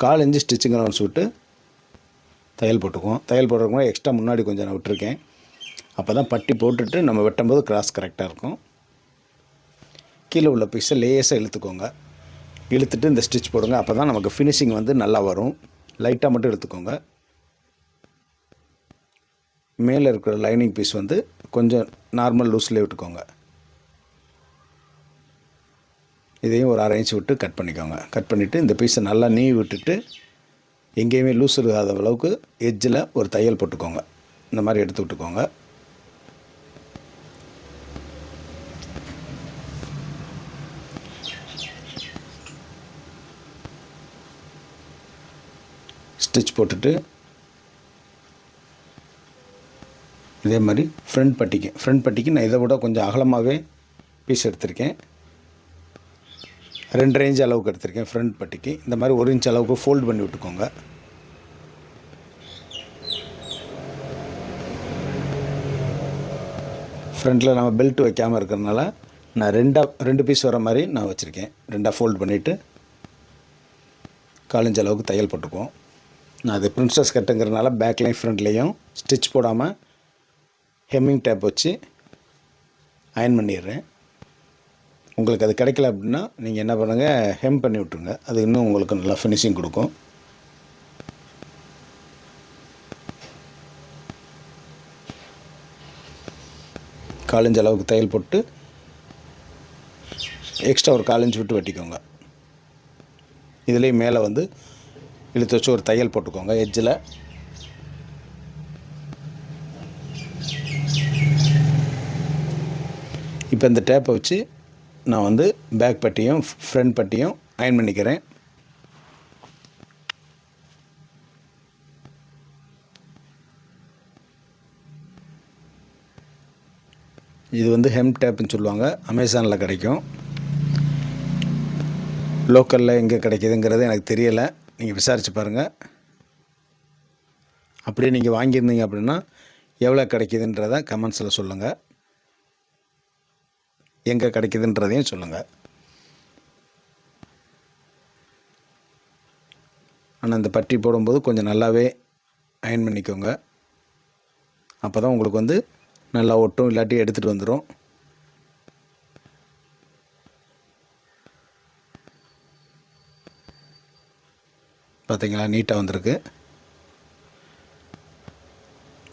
Speaker 1: 1/4 இன்ச்சு ஸ்டிச்சிங் அலவன்ஸ் விட்டு தையல் போட்டுக்குவோம். தையல் போடுறதுக்கு முன்னாடி எக்ஸ்ட்ரா முன்னாடி கொஞ்சம் நான் விட்டுருக்கேன். அப்போ தான் பட்டி போட்டுட்டு நம்ம வெட்டும்போது கிராஸ் கரெக்டாக இருக்கும். கீழே உள்ள பீஸை லேசாக இழுத்துக்கோங்க. இழுத்துட்டு இந்த ஸ்டிச் போடுங்க. அப்போ தான் நமக்கு ஃபினிஷிங் வந்து நல்லா வரும். லைட்டாக மட்டும் எடுத்துக்கோங்க. மேலே இருக்கிற லைனிங் பீஸ் வந்து கொஞ்சம் நார்மல் லூஸ்லேயே விட்டுக்கோங்க. இதையும் ஒரு 1/2 இன்ச் விட்டு கட் பண்ணிக்கோங்க. கட் பண்ணிவிட்டு இந்த பீஸை நல்லா நீவி விட்டுட்டு எங்கேயுமே லூஸ் இருக்காத அளவுக்கு எட்ஜில் ஒரு தையல் போட்டுக்கோங்க. இந்த மாதிரி எடுத்து விட்டுக்கோங்க. ஸ்டிச் போட்டுட்டு இதே மாதிரி ஃப்ரண்ட் பட்டிக்கு நான் இதை விட கொஞ்சம் அகலமாகவே பீஸ் எடுத்திருக்கேன். 2.5 இன்ச் அளவுக்கு எடுத்திருக்கேன் ஃப்ரண்ட் பட்டிக்கு. இந்த மாதிரி 1 இன்ச் அளவுக்கு ஃபோல்டு பண்ணி விட்டுக்கோங்க. ஃப்ரண்ட்டில் நம்ம பெல்ட் வைக்காமல் இருக்கிறதுனால நான் 2 பீஸ் வர மாதிரி நான் வச்சுருக்கேன். 2ஆக ஃபோல்டு பண்ணிவிட்டு 1/4 இன்ச் அளவுக்கு தையல் போட்டுக்குவோம். நான் அது பிரின்சஸ் கட்டுங்கிறதுனால பேக்லையும் ஃப்ரண்ட்லேயும் ஸ்டிச் போடாமல் ஹெம்மிங் டேப் வச்சு அயன் பண்ணிடுறேன். உங்களுக்கு அது கிடைக்கல அப்படின்னா நீங்கள் என்ன பண்ணுங்கள், ஹெம் பண்ணி விட்ருங்க. அது இன்னும் உங்களுக்கு நல்லா ஃபினிஷிங் கொடுக்கும். காலஞ்சு அளவுக்கு தையல் போட்டு எக்ஸ்ட்ரா ஒரு 1/4 இன்ச் விட்டு வெட்டிக்கோங்க. இதுலேயும் மேலே வந்து இழுத்து வச்சு ஒரு தையல் போட்டுக்கோங்க எட்ஜில். இப்போ இந்த டேப்பை வச்சு நான் வந்து பேக் பட்டியும் ஃப்ரண்ட் பட்டியும் அயன் பண்ணிக்கிறேன். இது வந்து ஹெம் டேப்புன்னு சொல்லுவாங்க. அமேசானில் கிடைக்கும். லோக்கலில் எங்கே கிடைக்கிதுங்கிறது எனக்கு தெரியலை. நீங்கள் விசாரித்து பாருங்கள். அப்படியே நீங்கள் வாங்கியிருந்தீங்க அப்படின்னா எவ்வளோ கிடைக்கிதுன்றதை கமெண்ட்ஸில் சொல்லுங்கள். எங்கே கிடைக்கிதுன்றதையும் சொல்லுங்கள். ஆனால் இந்த பட்டி போடும்போது கொஞ்சம் நல்லாவே அயன் பண்ணிக்கோங்க. அப்போ தான் உங்களுக்கு வந்து நல்லா ஒட்டும், இல்லாட்டி எடுத்துகிட்டு வந்துடும். பார்த்தீங்களா, நீட்டாக வந்திருக்கு.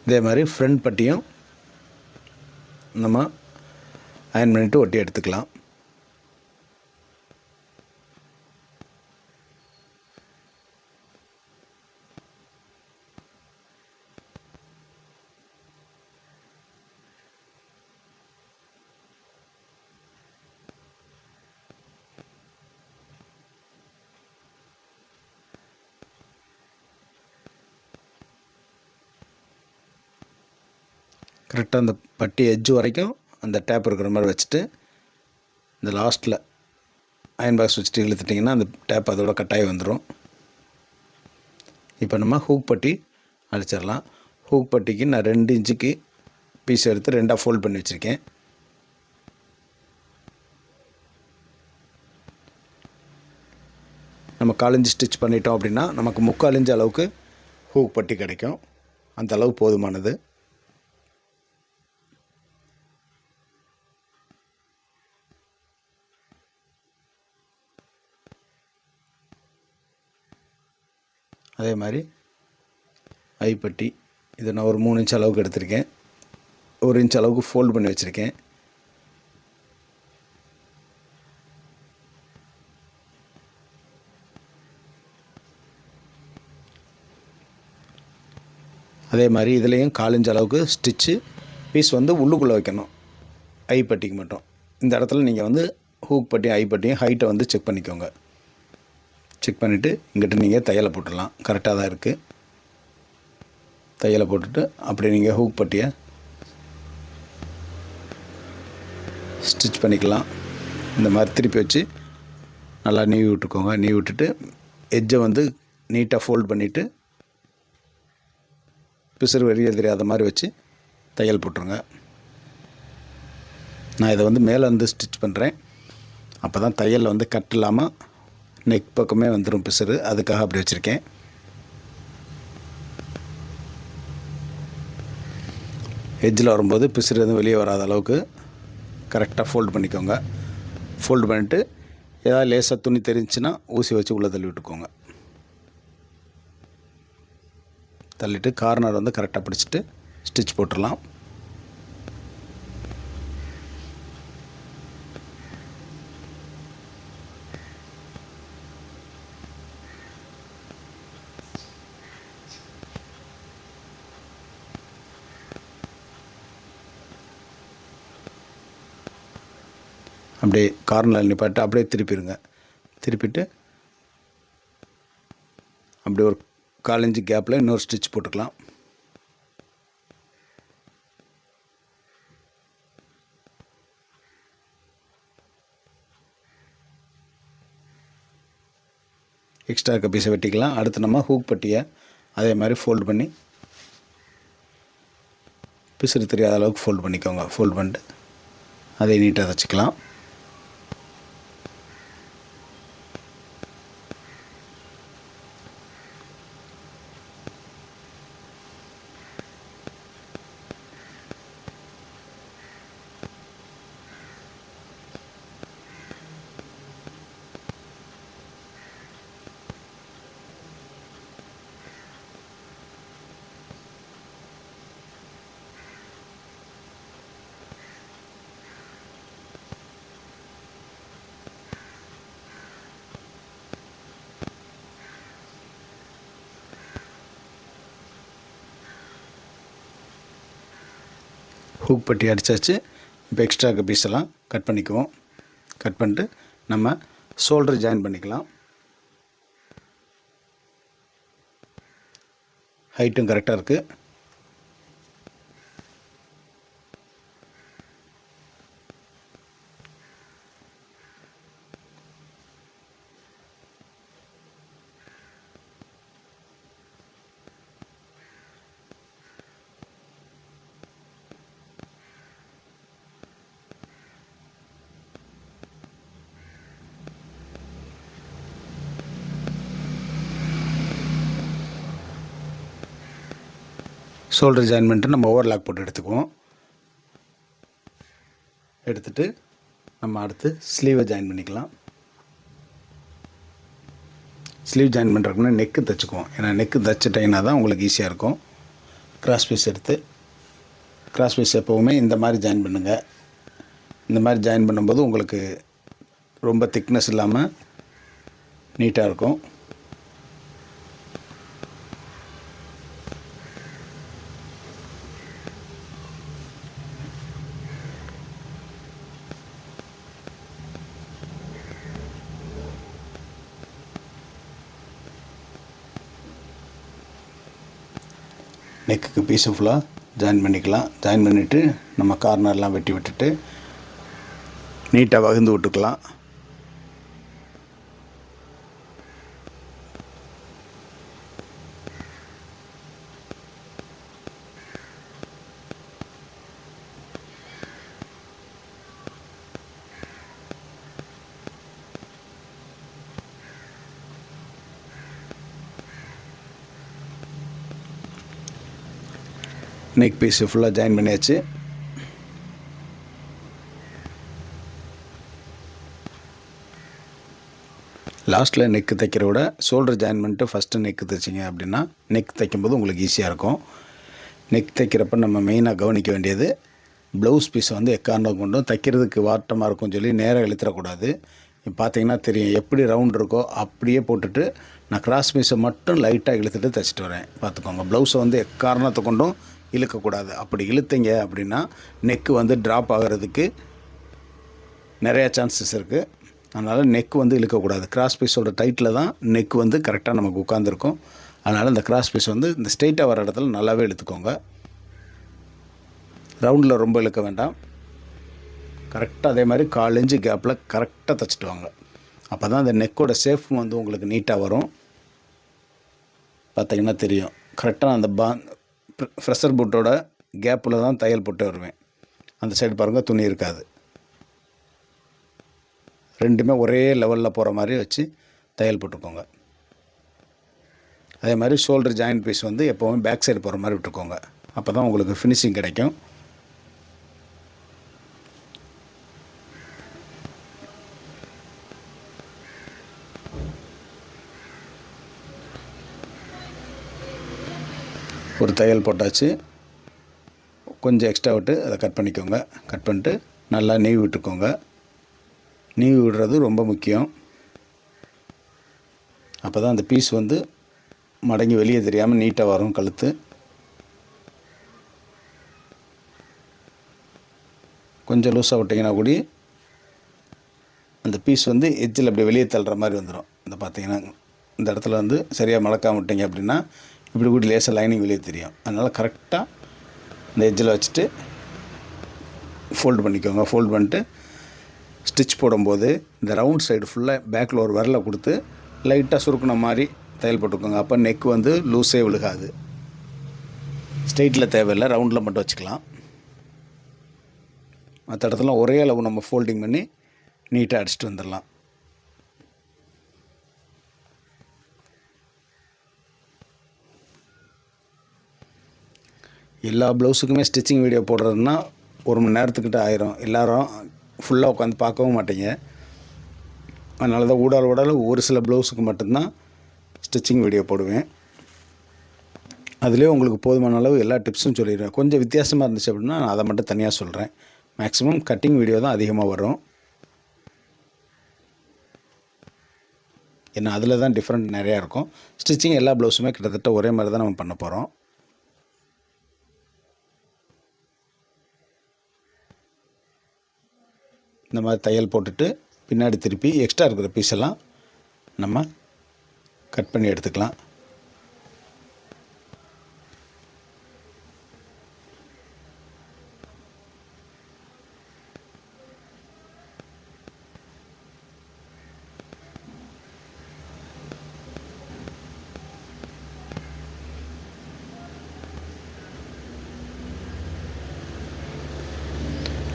Speaker 1: இதே மாதிரி ஃப்ரண்ட் பட்டியும் நம்ம அயன் பண்ணிவிட்டு ஒட்டி எடுத்துக்கலாம். கரெக்டாக அந்த பட்டி எட்ஜு வரைக்கும் அந்த டேப் இருக்கிற மாதிரி வச்சுட்டு இந்த லாஸ்ட்டில் அயன் பாக்ஸ் வச்சுட்டு இழுத்துட்டிங்கன்னா அந்த டேப் அதோட கட்டாயி வந்துடும். இப்போ நம்ம ஹூக் பட்டி அடிச்சிடலாம். ஹூக் பட்டிக்கு நான் 2 இன்ச்சுக்கு பீஸ் எடுத்து 2ஆக ஃபோல்ட் பண்ணி வச்சுருக்கேன். நம்ம 1/4 இன்ச்சு ஸ்டிச் பண்ணிட்டோம் அப்படின்னா நமக்கு 3/4 இன்ச்சு அளவுக்கு ஹூக் பட்டி கிடைக்கும். அந்த அளவு போதுமானது. அதே மாதிரி ஐப்பட்டி இதை நான் ஒரு 3 இன்ச் அளவுக்கு எடுத்திருக்கேன். 1 இன்ச் அளவுக்கு ஃபோல்ட் பண்ணி வச்சுருக்கேன். அதே மாதிரி இதுலேயும் 1/4 இன்ச் அளவுக்கு ஸ்டிச்சு பீஸ் வந்து உள்ளுக்குள்ளே வைக்கணும். ஐப்பட்டிக்கு மட்டும். இந்த இடத்துல நீங்கள் வந்து ஹூக் பட்டி ஐப்பட்டியும் ஹைட்டை வந்து செக் பண்ணிக்கோங்க. செக் பண்ணிவிட்டு இங்கிட்ட நீங்கள் தையலை போட்டுடலாம். கரெக்டாக தான் இருக்குது. தையலை போட்டுட்டு அப்படி நீங்கள் ஹூக் பட்டியை ஸ்டிச் பண்ணிக்கலாம். இந்த மாதிரி திருப்பி வச்சு நல்லா நீவி விட்டுக்கோங்க. நீவி விட்டுட்டு எட்ஜை வந்து நீட்டாக ஃபோல்ட் பண்ணிவிட்டு பிசுறு வெளியே தெரியாத மாதிரி வச்சு தையல் போட்டுருங்க. நான் இதை வந்து மேலே வந்து ஸ்டிச் பண்ணுறேன். அப்போ தான் தையலில் வந்து கட் இல்லாமல் நெக் பக்கமே வந்துடும் பிசுறு. அதுக்காக அப்படி வச்சுருக்கேன். எட்ஜில் வரும்போது பிசுறு எதுவும் வெளியே வராத அளவுக்கு கரெக்டாக ஃபோல்ட் பண்ணிக்கோங்க. ஃபோல்டு பண்ணிவிட்டு ஏதாவது லேசாக துணி தெரிஞ்சுன்னா ஊசி வச்சு உள்ளே தள்ளி விட்டுக்கோங்க. தள்ளிட்டு கார்னர் வந்து கரெக்டாக பிடிச்சிட்டு ஸ்டிச் போட்டுடலாம். அப்படியே கார்னரில் நிப்பாட்டு அப்படியே திருப்பிடுங்க. திருப்பிட்டு அப்படியே ஒரு 1/4 இன்ச்சு கேப்பில் இன்னொரு ஸ்டிச் போட்டுக்கலாம். எக்ஸ்ட்ரா இருக்க பீஸை வெட்டிக்கலாம். அடுத்து நம்ம ஹூக் பட்டியை அதே மாதிரி ஃபோல்டு பண்ணி பிசுறு தெரியாத அளவுக்கு ஃபோல்டு பண்ணிக்கோங்க. ஃபோல்டு பண்ணிட்டு அதை நீட்டாக தைச்சிக்கலாம். ஹூக் பட்டி அடித்தாச்சு. இப்போ எக்ஸ்ட்ரா இருக்க பீஸ் எல்லாம் கட் பண்ணிக்குவோம். கட் பண்ணிட்டு நம்ம ஷோல்டர் ஜாயின் பண்ணிக்கலாம். ஹைட்டும் கரெக்டாக இருக்குது. ஷோல்டர் ஜாயின் பண்ணிட்டு நம்ம ஓவர்லாக் போட்டு எடுத்துக்குவோம். எடுத்துகிட்டு நம்ம அடுத்து ஸ்லீவை ஜாயின் பண்ணிக்கலாம். ஸ்லீவ் ஜாயின் பண்ணுறதுக்குன்னா நெக்கு தைச்சிக்குவோம். ஏன்னா நெக்கு தைச்சிட்டிங்கன்னா தான் உங்களுக்கு ஈஸியாக இருக்கும். கிராஸ் பீஸ் எடுத்து கிராஸ் பீஸ் எப்போவுமே இந்த மாதிரி ஜாயின் பண்ணுங்கள். இந்த மாதிரி ஜாயின் பண்ணும்போது உங்களுக்கு ரொம்ப திக்னஸ் இல்லாமல் நீட்டாக இருக்கும். நெக்குக்கு பீஸு ஃபுல்லாக ஜாயின் பண்ணிக்கலாம். ஜாயின் பண்ணிவிட்டு நம்ம கார்னர்லாம் வெட்டி விட்டுட்டு நீட்டாக வகுந்து விட்டுக்கலாம். நெக் பீஸு ஃபுல்லாக ஜாயின் பண்ணியாச்சு. லாஸ்ட்டில் நெக்கு தைக்கிற விட ஷோல்டர் ஜாயின் பண்ணிட்டு ஃபஸ்ட்டு நெக்கு தைச்சிங்க அப்படின்னா நெக் தைக்கும்போது உங்களுக்கு ஈஸியாக இருக்கும். நெக் தைக்கிறப்ப நம்ம மெயினாக கவனிக்க வேண்டியது ப்ளவுஸ் பீஸை வந்து எக்காரணம் கொண்டும் தைக்கிறதுக்கு வாட்டமாக இருக்கும்னு சொல்லி நேராக இழுத்துறக்கூடாது. இப்போ பார்த்தீங்கன்னா தெரியும், எப்படி ரவுண்ட் இருக்கோ அப்படியே போட்டுட்டு நான் கிராஸ் பீஸை மட்டும் லைட்டாக இழுத்துட்டு தைச்சிட்டு வரேன். பார்த்துக்கோங்க, ப்ளவுஸை வந்து எக்காரணத்தை கொண்டும் இழுக்கக்கூடாது. அப்படி இழுத்தீங்க அப்படின்னா நெக்கு வந்து ட்ராப் ஆகிறதுக்கு நிறையா சான்சஸ் இருக்குது. அதனால் நெக் வந்து இழுக்கக்கூடாது. கிராஸ் பீஸோட டைட்டில் தான் நெக் வந்து கரெக்டாக நமக்கு உட்காந்துருக்கும். அதனால் இந்த கிராஸ் பீஸ் வந்து இந்த ஸ்ட்ரெயிட்டாக வர இடத்துல நல்லாவே இழுத்துக்கோங்க. ரவுண்டில் ரொம்ப இழுக்க வேண்டாம். கரெக்டாக அதே மாதிரி 1/4 இன்ச்சு கேப்பில் கரெக்டாக தைச்சிட்டு வாங்க. அப்போ தான் அந்த நெக்கோட ஷேப் வந்து உங்களுக்கு நீட்டாக வரும். பார்த்தீங்கன்னா தெரியும், கரெக்டாக அந்த ஃப்ரெஷர் பூட்டோட கேப்பில் தான் தையல் போட்டு வருவேன். அந்த சைடு பாருங்கள், துணி இருக்காது. ரெண்டுமே ஒரே லெவலில் போகிற மாதிரி வச்சு தையல் போட்டுக்கோங்க. அதே மாதிரி ஷோல்டர் ஜாயின் பீஸ் வந்து எப்போவும் பேக் சைடு போகிற மாதிரி விட்டுக்கோங்க. அப்போ தான் உங்களுக்கு ஃபினிஷிங் கிடைக்கும். ஒரு தையல் போட்டாச்சு. கொஞ்சம் எக்ஸ்ட்ரா விட்டு அதை கட் பண்ணிக்கோங்க. கட் பண்ணிட்டு நல்லா நீவி விட்டுக்கோங்க. நீவி விடுறது ரொம்ப முக்கியம். அப்போ தான் அந்த பீஸ் வந்து மடங்கி வெளியே தெரியாமல் நீட்டாக வரும் கழுத்து. கொஞ்சம் லூஸாக விட்டிங்கன்னா கூடி அந்த பீஸ் வந்து எட்ஜில் அப்படி வெளியே தள்ளுற மாதிரி வந்துடும். இந்த பார்த்தீங்கன்னா இந்த இடத்துல வந்து சரியாக மடக்காம விட்டிங்க அப்படின்னா இப்படி கூடி லேசாக லைனிங் வெளியே தெரியும். அதனால் கரெக்டாக இந்த எட்ஜில் வச்சுட்டு ஃபோல்டு பண்ணிக்கோங்க. ஃபோல்டு பண்ணிட்டு ஸ்டிச் போடும்போது இந்த ரவுண்ட் சைடு ஃபுல்லாக பேக்கில் ஒரு விரலை கொடுத்து லைட்டாக சுருக்குன மாதிரி தையல் போட்டுக்கோங்க. அப்போ நெக் வந்து லூஸே விழுகாது. ஸ்ட்ரெயிட்டில் தேவையில்லை, ரவுண்டில் மட்டும் வச்சுக்கலாம். மற்ற இடத்துல ஒரே அளவு நம்ம ஃபோல்டிங் பண்ணி நீட்டாக அடிச்சுட்டு வந்துடலாம். எல்லா ப்ளவுஸுக்குமே ஸ்டிச்சிங் வீடியோ போடுறதுன்னா 1 மணி நேரத்துக்கிட்ட ஆயிரும். எல்லோரும் ஃபுல்லாக உட்காந்து பார்க்கவும் மாட்டீங்க. அதனால தான் ஊடால ஒரு சில ப்ளவுஸுக்கு மட்டும்தான் ஸ்டிச்சிங் வீடியோ போடுவேன். அதுலேயே உங்களுக்கு போதுமான அளவு எல்லா டிப்ஸும் சொல்லிடுவேன். கொஞ்சம் வித்தியாசமாக இருந்துச்சு அப்படின்னா நான் அதை மட்டும் தனியாக சொல்கிறேன். மேக்ஸிமம் கட்டிங் வீடியோ தான் அதிகமாக வரும். ஏன்னா அதில் தான் டிஃப்ரெண்ட் நிறையா இருக்கும். ஸ்டிச்சிங் எல்லா ப்ளவுஸுமே கிட்டத்தட்ட ஒரே மாதிரி தான் நம்ம பண்ண போகிறோம். இந்த மாதிரி தையல் போட்டுட்டு பின்னாடி திருப்பி எக்ஸ்ட்ரா இருக்கிற பீஸ் எல்லாம் நம்ம கட் பண்ணி எடுத்துக்கலாம்.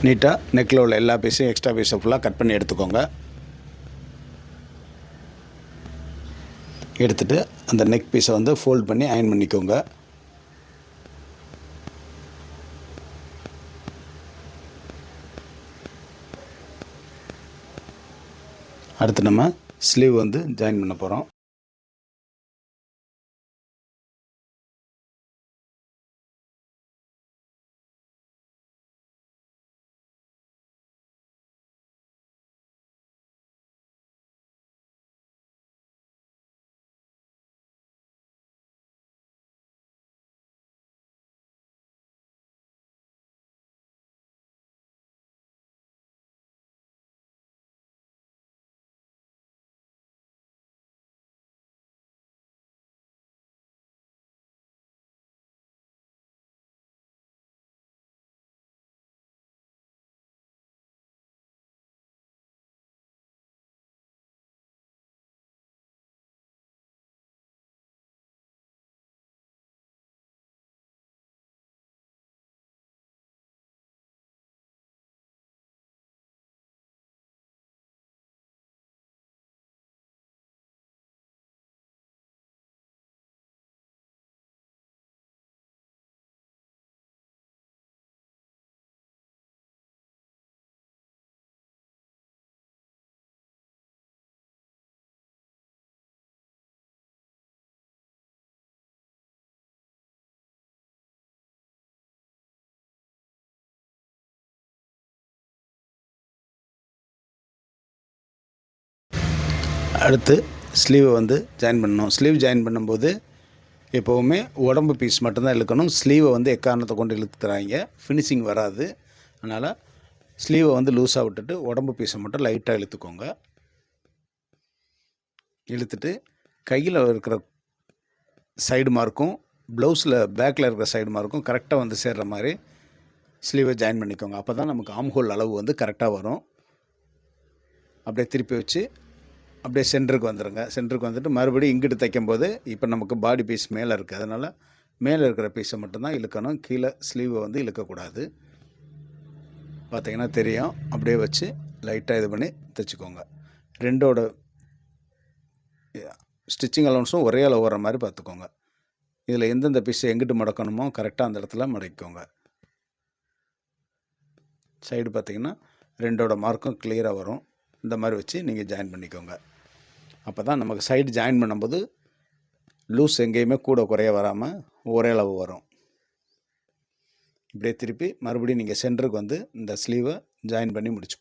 Speaker 1: நீட்டாக நெக்கில் உள்ள எல்லா பீஸையும் எக்ஸ்ட்ரா பீஸை ஃபுல்லாக கட் பண்ணி எடுத்துக்கோங்க. எடுத்துகிட்டு அந்த நெக் பீஸை வந்து ஃபோல்ட் பண்ணி அயன் பண்ணிக்கோங்க. அடுத்து நம்ம ஸ்லீவ் வந்து ஜாயின் பண்ண போகிறோம். அடுத்து ஸ்லீவை வந்து ஜாயின் பண்ணணும். ஸ்லீவ் ஜாயின் பண்ணும்போது எப்போவுமே உடம்பு பீஸ் மட்டும்தான் இழுக்கணும். ஸ்லீவை வந்து எக்காரணத்தை கொண்டு இழுத்துறாங்க, ஃபினிஷிங் வராது. அதனால் ஸ்லீவை வந்து லூஸாக விட்டுட்டு உடம்பு பீஸை மட்டும் லைட்டாக இழுத்துக்கோங்க. இழுத்துட்டு கையில் இருக்கிற சைடு மார்க்கும் ப்ளவுஸில் பேக்கில் இருக்கிற சைடு மார்க்கும் கரெக்டாக வந்து சேர்கிற மாதிரி ஸ்லீவை ஜாயின் பண்ணிக்கோங்க. அப்போ தான் நமக்கு ஆம்ஹோல் அளவு வந்து கரெக்டாக வரும். அப்படியே திருப்பி வச்சு அப்படியே சென்டருக்கு வந்துடுங்க. சென்டருக்கு வந்துட்டு மறுபடியும் இங்கிட்டு தைக்கும்போது இப்போ நமக்கு பாடி பீஸ் மேலே இருக்குது, அதனால் மேலே இருக்கிற பீஸை மட்டும்தான் இழுக்கணும். கீழே ஸ்லீவை வந்து இழுக்கக்கூடாது. பார்த்திங்கன்னா தெரியும். அப்படியே வச்சு லைட்டாக இது பண்ணி தைச்சிக்கோங்க. ரெண்டோட ஸ்டிச்சிங் அலவுன்ஸும் ஒரே அளவு வர மாதிரி பார்த்துக்கோங்க. இதில் எந்தெந்த பீஸை எங்கிட்டு மடக்கணுமோ கரெக்டாக அந்த இடத்துல மடக்கிக்கோங்க. சைடு பார்த்திங்கன்னா ரெண்டோட மார்க்கும் கிளியராக வரும். இந்த மாதிரி வச்சு நீங்கள் ஜாயின் பண்ணிக்கோங்க. அப்போ தான் நமக்கு சைடு ஜாயின் பண்ணும்போது லூஸ் எங்கேயுமே கூட குறைய வராமல் ஒரே அளவு வரும். இப்படியே திருப்பி மறுபடியும் நீங்கள் சென்டருக்கு வந்து இந்த ஸ்லீவை ஜாயின் பண்ணி முடிச்சுக்கோங்க.